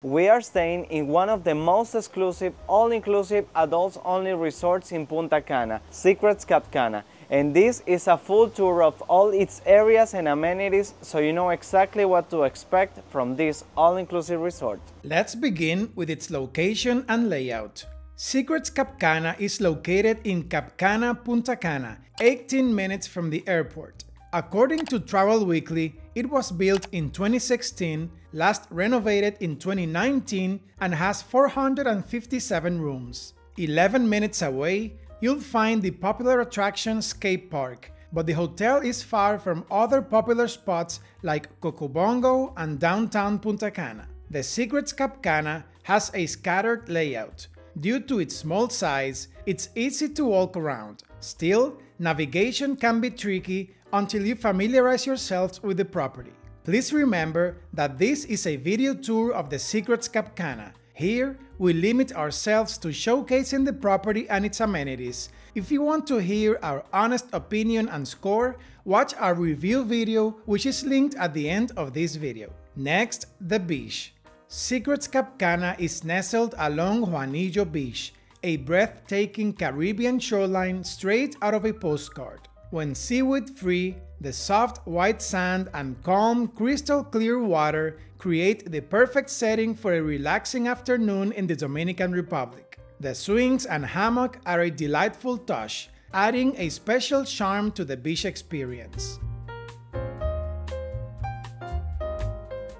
We are staying in one of the most exclusive, all-inclusive, adults-only resorts in Punta Cana, Secrets Cap Cana. And this is a full tour of all its areas and amenities, so you know exactly what to expect from this all-inclusive resort. Let's begin with its location and layout. Secrets Cap Cana is located in Cap Cana, Punta Cana, 18 minutes from the airport. According to Travel Weekly, it was built in 2016, last renovated in 2019, and has 457 rooms. 11 minutes away, you'll find the popular attraction Skate Park, but the hotel is far from other popular spots like Cocobongo and downtown Punta Cana. The Secrets Cap Cana has a scattered layout. Due to its small size, it's easy to walk around. Still, navigation can be tricky until you familiarize yourselves with the property. Please remember that this is a video tour of the Secrets Cap Cana. Here, we limit ourselves to showcasing the property and its amenities. If you want to hear our honest opinion and score, watch our review video, which is linked at the end of this video. Next, the beach. Secrets Cap Cana is nestled along Juanillo Beach, a breathtaking Caribbean shoreline straight out of a postcard. When seaweed-free, the soft white sand and calm, crystal-clear water create the perfect setting for a relaxing afternoon in the Dominican Republic. The swings and hammock are a delightful touch, adding a special charm to the beach experience.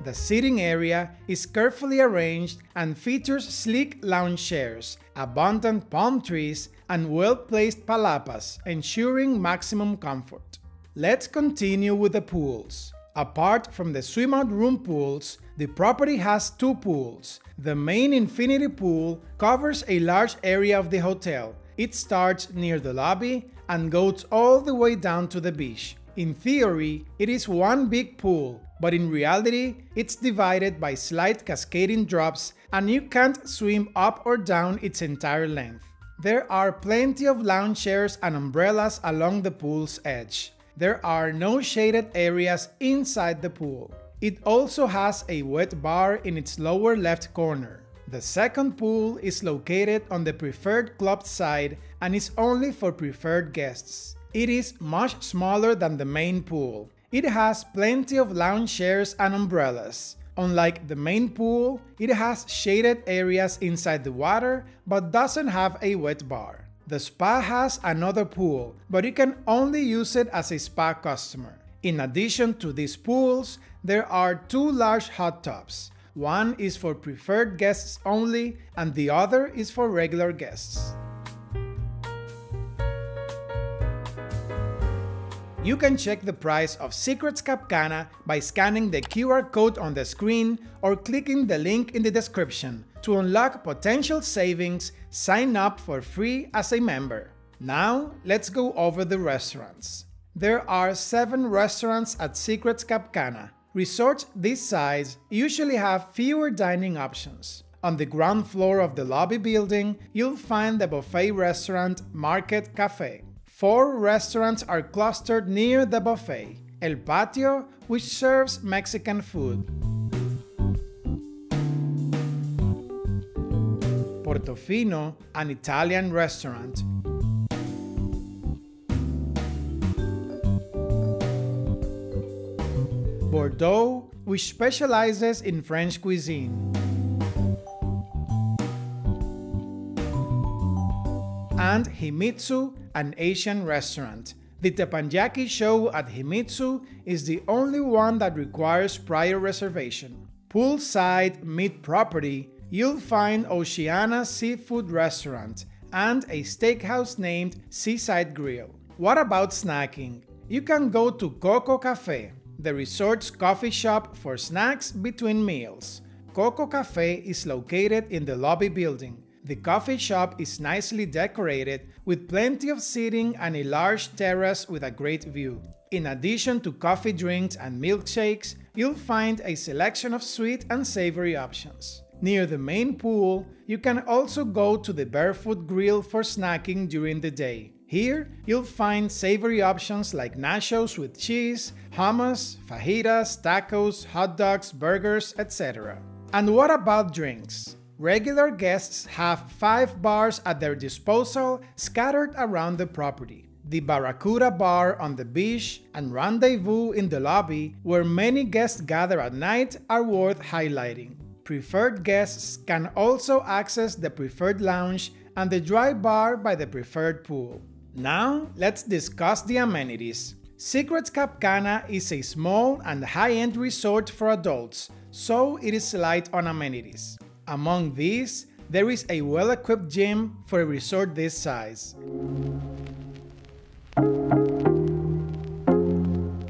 The seating area is carefully arranged and features sleek lounge chairs, abundant palm trees, and well-placed palapas, ensuring maximum comfort. Let's continue with the pools. Apart from the swim-out room pools, the property has two pools. The main infinity pool covers a large area of the hotel. It starts near the lobby and goes all the way down to the beach. In theory, it is one big pool, but in reality, it's divided by slight cascading drops and you can't swim up or down its entire length. There are plenty of lounge chairs and umbrellas along the pool's edge. There are no shaded areas inside the pool. It also has a wet bar in its lower left corner. The second pool is located on the preferred club side and is only for preferred guests. It is much smaller than the main pool. It has plenty of lounge chairs and umbrellas. Unlike the main pool, it has shaded areas inside the water but doesn't have a wet bar. The spa has another pool, but you can only use it as a spa customer. In addition to these pools, there are two large hot tubs. One is for preferred guests only, and the other is for regular guests. You can check the price of Secrets Cap Cana by scanning the QR code on the screen or clicking the link in the description. To unlock potential savings, sign up for free as a member. Now, let's go over the restaurants. There are 7 restaurants at Secrets Cap Cana. Resorts this size usually have fewer dining options. On the ground floor of the lobby building, you'll find the buffet restaurant Market Cafe. 4 restaurants are clustered near the buffet. El Patio, which serves Mexican food. Portofino, an Italian restaurant. Bordeaux, which specializes in French cuisine. And Himitsu, an Asian restaurant. The teppanyaki show at Himitsu is the only one that requires prior reservation. Poolside mid-property, you'll find Oceana Seafood Restaurant and a steakhouse named Seaside Grill. What about snacking? You can go to Coco Cafe, the resort's coffee shop for snacks between meals. Coco Cafe is located in the lobby building. The coffee shop is nicely decorated with plenty of seating and a large terrace with a great view. In addition to coffee drinks and milkshakes, you'll find a selection of sweet and savory options. Near the main pool, you can also go to the Barefoot Grill for snacking during the day. Here, you'll find savory options like nachos with cheese, hummus, fajitas, tacos, hot dogs, burgers, etc. And what about drinks? Regular guests have 5 bars at their disposal scattered around the property. The Barracuda bar on the beach and Rendezvous in the lobby, where many guests gather at night, are worth highlighting. Preferred guests can also access the preferred lounge and the dry bar by the preferred pool. Now, let's discuss the amenities. Secrets Cap Cana is a small and high-end resort for adults, so it is light on amenities. Among these, there is a well-equipped gym for a resort this size.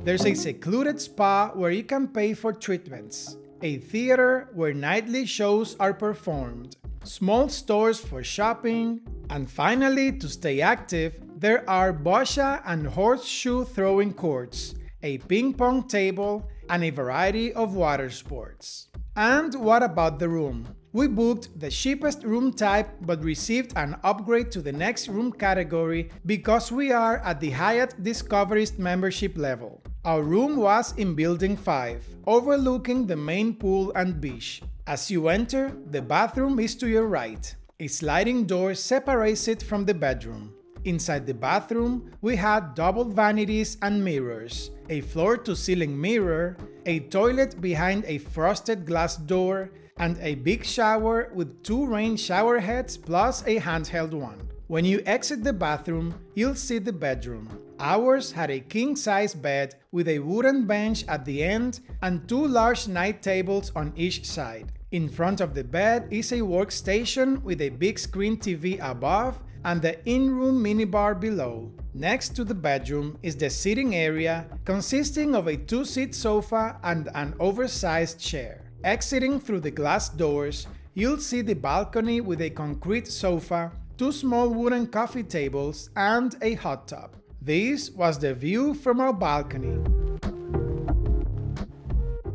There's a secluded spa where you can pay for treatments, a theater where nightly shows are performed, small stores for shopping, and finally, to stay active, there are boccia and horseshoe throwing courts, a ping pong table, and a variety of water sports. And what about the room? We booked the cheapest room type but received an upgrade to the next room category because we are at the Hyatt Discovery's membership level. Our room was in Building 5, overlooking the main pool and beach. As you enter, the bathroom is to your right. A sliding door separates it from the bedroom. Inside the bathroom, we had double vanities and mirrors, a floor-to-ceiling mirror, a toilet behind a frosted glass door, and a big shower with 2 rain shower heads plus a handheld one. When you exit the bathroom, you'll see the bedroom. Ours had a king-size bed with a wooden bench at the end and 2 large night tables on each side. In front of the bed is a workstation with a big screen TV above and the in-room minibar below. Next to the bedroom is the sitting area, consisting of a 2-seat sofa and an oversized chair. Exiting through the glass doors, you'll see the balcony with a concrete sofa, 2 small wooden coffee tables, and a hot tub. This was the view from our balcony.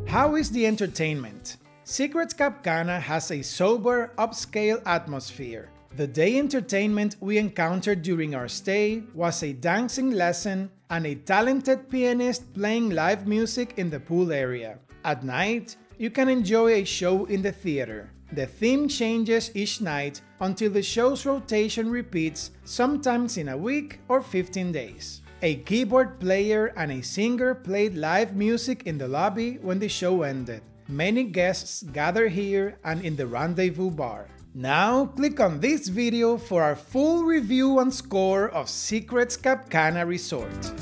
How is the entertainment? Secrets Cap Cana has a sober, upscale atmosphere. The day entertainment we encountered during our stay was a dancing lesson and a talented pianist playing live music in the pool area. At night, you can enjoy a show in the theater. The theme changes each night until the show's rotation repeats, sometimes in a week or 15 days. A keyboard player and a singer played live music in the lobby when the show ended. Many guests gather here and in the Rendezvous bar. Now click on this video for our full review and score of Secrets Cap Cana Resort.